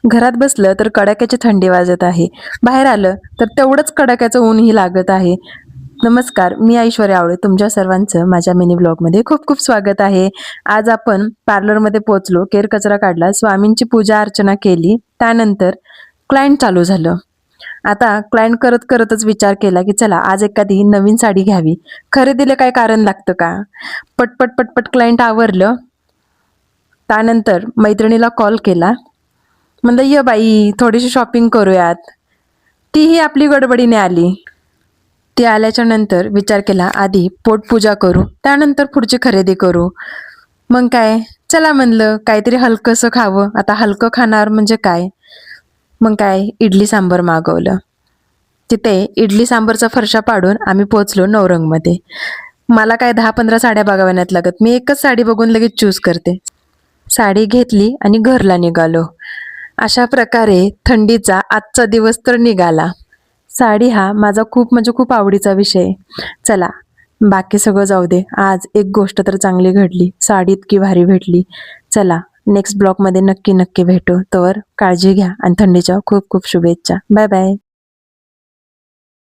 घरात बसलं तर कडाक्याची थंडी वाजत आहे, बाहेर आलं तर तेवढंच कडाक्याचं ऊनही लागत आहे. नमस्कार, मी ऐश्वर्या आवळे. तुमच्या सर्वांचं माझ्या मिनी ब्लॉगमध्ये खूप खूप स्वागत आहे. आज आपण पार्लरमध्ये पोहोचलो, केर कचरा काढला, स्वामींची पूजा अर्चना केली, त्यानंतर क्लायंट चालू झालं. आता क्लायंट करत करतच विचार केला की चला आज एखादी नवीन साडी घ्यावी. खरेदीला काय कारण लागतं का? पटपट पटपट क्लायंट आवरलं. त्यानंतर मैत्रिणीला कॉल केला. म्हणलं ये बाई थोडीशी शॉपिंग करूयात. तीही आपली गडबडीने आली. ती आल्याच्या नंतर विचार केला आधी पोटपूजा करू, त्यानंतर पुढची खरेदी करू. मग काय, चला म्हणलं काहीतरी हलकंसं खावं. आता हलकं खाणार म्हणजे काय, मग काय इडली सांबर मागवलं. तिथे इडली सांबरचा फरशा पाडून आम्ही पोहोचलो नवरंगमध्ये. मला काय 10-15 साड्या बघाव्या नाहीत लागत, मी एकच साडी बघून लगेच चूज करते. साडी घेतली आणि घरला निघालो. अशा प्रकारे थंडीचा आजचा दिवस तर निघाला. साडी हा माझा खूप म्हणजे खूप आवडीचा विषय. चला बाकी सगळं जाऊ दे, आज एक गोष्ट तर चांगली घडली, साडी इतकी भारी भेटली. चला नेक्स्ट ब्लॉगमध्ये नक्की नक्की भेटू. तोवर काळजी घ्या आणि थंडीच्या खूप खूप शुभेच्छा. Bye bye.